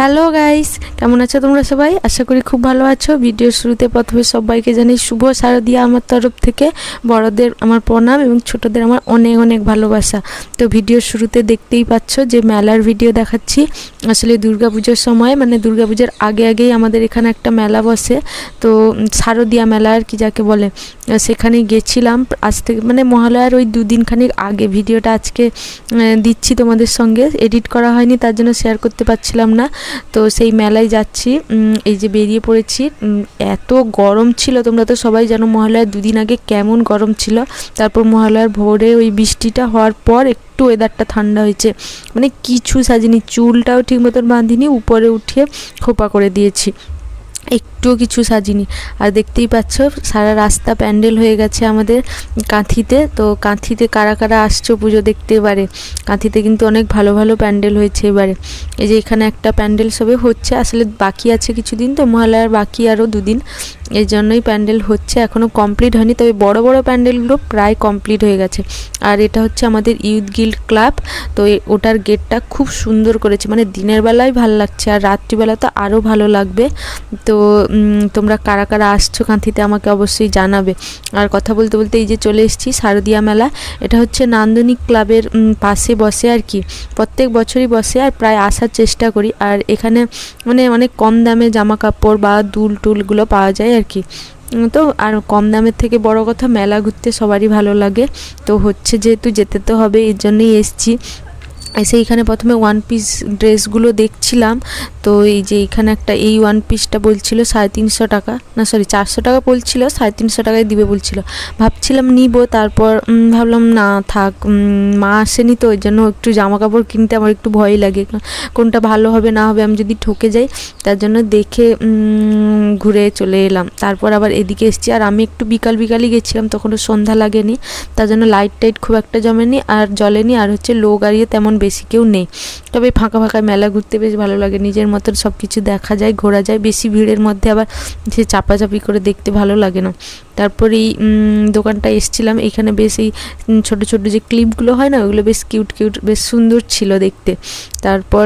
Hello guys, কেমন আছো তোমরা সবাই? আশা করি খুব ভালো আছো। ভিডিওর শুরুতে প্রথমে সবাইকে জানাই শুভ শারদিয়া আমার তরফ থেকে। বড়দের আমার প্রণাম এবং ছোটদের আমার অনেক অনেক ভালোবাসা। তো ভিডিওর শুরুতে দেখতেই পাচ্ছ যে মেলার ভিডিও দেখাচ্ছি। আসলে দুর্গাপুজোর সময় মানে দুর্গাপুজোর আগেই আমাদের এখানে একটা মেলা বসে, তো শারদিয়া মেলা আর কি যাকে বলে। সেখানে গেছিলাম আজ থেকে মানে মহালয়ার ওই দুদিন খানিক আগে। ভিডিওটা আজকে দিচ্ছি তোমাদের সঙ্গে, এডিট করা হয়নি তার জন্য শেয়ার করতে পারছিলাম না। তো সেই মেলায় যাচ্ছি, এই যে বেরিয়ে পড়েছি। এত গরম ছিল, তোমরা তো সবাই জানো মহালয়ার দুদিন আগে কেমন গরম ছিল। তারপর মহালয়ার ভোরে ওই বৃষ্টিটা হওয়ার পর একটু ওয়েদারটা ঠান্ডা হয়েছে, মানে কিছু সাজিনি, চুলটাও ঠিক মতন বাঁধিনি, উপরে উঠিয়ে খোপা করে দিয়েছি, একটুও কিছু সাজিনি। আর দেখতেই পাচ্ছ সারা রাস্তা প্যান্ডেল হয়ে গেছে আমাদের কাঁথিতে। তো কাঁথিতে কারা কারা আসছো পুজো দেখতে এবারে? কাঁথিতে কিন্তু অনেক ভালো ভালো প্যান্ডেল হয়েছে এবারে। এই যে এখানে একটা প্যান্ডেল সবে হচ্ছে, আসলে বাকি আছে কিছুদিন, তো মহালয়ার বাকি আরও দুদিন, এই জন্যই প্যান্ডেল হচ্ছে, এখনও কমপ্লিট হয়নি। তবে বড় বড় প্যান্ডেলগুলো প্রায় কমপ্লিট হয়ে গেছে। আর এটা হচ্ছে আমাদের ইউথ গিল্ড ক্লাব। তো ওটার গেটটা খুব সুন্দর করেছে, মানে দিনের বেলায় ভালো লাগছে, আর রাত্রিবেলা তো আরও ভালো লাগবে। তো তোমরা কারা কারা আসছো কাঁথিতে আমাকে অবশ্যই জানাবে। আর কথা বলতে বলতে এই যে চলে এসেছি শারদিয়া মেলা। এটা হচ্ছে নান্দনিক ক্লাবের পাশে বসে আর কি, প্রত্যেক বছরই বসে, আর প্রায় আসার চেষ্টা করি। আর এখানে মানে অনেক কম দামে জামা কাপড় বা দুল টুলগুলো পাওয়া যায় আর কি। তো আর কম দামের থেকে বড় কথা মেলা ঘুরতে সবারই ভালো লাগে। তো হচ্ছে যেহেতু যেতে তো হবে, এর জন্যই এসছি। এসে এইখানে প্রথমে ওয়ান পিস ড্রেসগুলো দেখছিলাম। তো এই যে এইখানে একটা এই ওয়ান পিসটা বলছিল 350 টাকা, না সরি 400 টাকা বলছিল, 350 টাকায় দিবে বলছিল। ভাবছিলাম নিব, তারপর ভাবলাম না থাক, মা আসেনি তো ওই জন্য একটু জামা কাপড় কিনতে আমার একটু ভয় লাগে, কোনটা ভালো হবে না হবে আমি যদি ঠকে যাই, তার জন্য দেখে ঘুরে চলে এলাম। তারপর আবার এদিকে এসেছি। আর আমি একটু বিকালই গেছিলাম, তখনও সন্ধ্যা লাগেনি, তার জন্য লাইট টাইট খুব একটা জমেনি আর জ্বলেনি। আর হচ্ছে লো গাড়িও তেমন বেশি কেউ নেই, তবে ফাঁকা মেলা ঘুরতে বেশ ভালো লাগে, নিজের মতন সব কিছু দেখা যায়, ঘোরা যায়। বেশি ভিড়ের মধ্যে আবার সে চাপাচাপি করে দেখতে ভালো লাগে না। তারপর এই দোকানটা এসছিলাম, এখানে বেশ এই ছোটো ছোটো যে ক্লিপগুলো হয় না, ওগুলো বেশ কিউট বেশ সুন্দর ছিল দেখতে। তারপর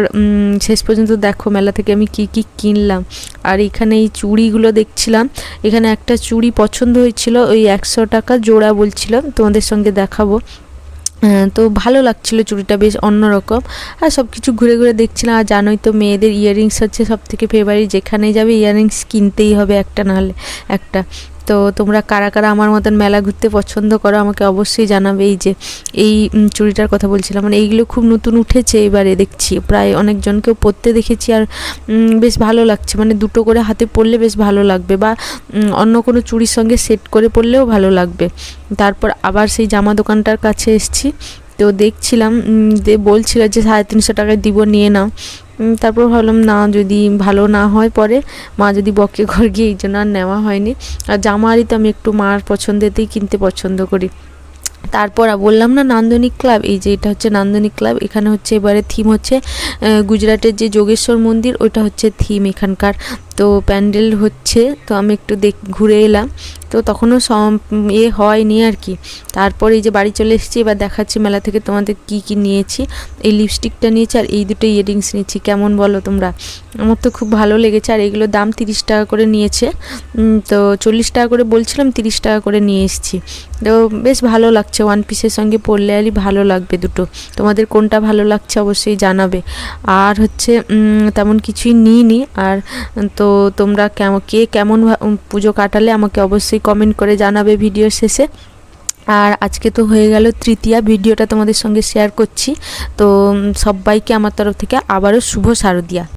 শেষ পর্যন্ত দেখো মেলা থেকে আমি কি কিনলাম। আর এখানে এই চুড়িগুলো দেখছিলাম, এখানে একটা চুড়ি পছন্দ হয়েছিল, ওই 100 টাকা জোড়া বলছিল, তোমাদের সঙ্গে দেখাবো। তো ভালো লাগছিলো চুড়িটা, বেশ অন্যরকম। আর সব কিছু ঘুরে দেখছিলাম। আর জানোই তো মেয়েদের ইয়াররিংস হচ্ছে সব থেকে ফেভারিট, যেখানেই যাবে ইয়াররিংস কিনতেই হবে একটা, নাহলে একটা। তো তোমরা কারা কারা আমার মতন মেলা ঘুরতে পছন্দ করো আমাকে অবশ্যই জানাবে। এই যে এই চুড়িটার কথা বলছিলাম, মানে এইগুলো খুব নতুন উঠেছে এবারে দেখছি, প্রায় অনেকজনকেও পরতে দেখেছি। আর বেশ ভালো লাগছে, মানে দুটো করে হাতে পরলে বেশ ভালো লাগবে, বা অন্য কোনো চুড়ির সঙ্গে সেট করে পরলেও ভালো লাগবে। তারপর আবার সেই জামা দোকানটার কাছে এসেছি, তো দেখছিলাম, বলছিল যে 350 টাকায় দিব, নিয়ে নাও। তারপর ভাবলাম না, যদি ভালো না হয় পরে মা যদি বকে ঘর গিয়ে, এই জন্য আর নেওয়া হয়নি। আর জামারই তো আমি একটু মার পছন্দেতেই কিনতে পছন্দ করি। তারপর বললাম না নান্দনিক ক্লাব, এই যে এটা হচ্ছে নান্দনিক ক্লাব। এখানে হচ্ছে এবারে থিম হচ্ছে গুজরাটের যে যোগেশ্বর মন্দির, ওইটা হচ্ছে থিম এখানকার। তো প্যান্ডেল হচ্ছে, তো আমি একটু ঘুরে এলাম, তো তখনও হয়নি আর কি। তারপর এই যে বাড়ি চলে এসেছি, এবার দেখাচ্ছি মেলা থেকে তোমাদের কি নিয়েছি। এই লিপস্টিকটা নিয়েছি আর এই দুটো ইয়াররিংস নিয়েছি, কেমন বলো তোমরা? আমার তো খুব ভালো লেগেছে। আর এগুলো দাম 30 টাকা করে নিয়েছে, তো 40 টাকা করে বলছিলাম, 30 টাকা করে নিয়ে এসেছি। তো বেশ ভালো লাগছে, ওয়ান পিসের সঙ্গে পরলে আরই ভালো লাগবে দুটো। তোমাদের কোনটা ভালো লাগছে অবশ্যই জানাবে। আর হচ্ছে তেমন কিছুই নিইনি। আর তো তোমরা কেমন পুজো কাটালে আমাকে অবশ্যই কমেন্ট করে জানাবে ভিডিওর শেষে। আর আজকে তো হয়ে গেল তৃতীয়া, ভিডিওটা তোমাদের সঙ্গে শেয়ার করছি। তো সবাইকে আমার তরফ থেকে আবারও শুভ শারদিয়া।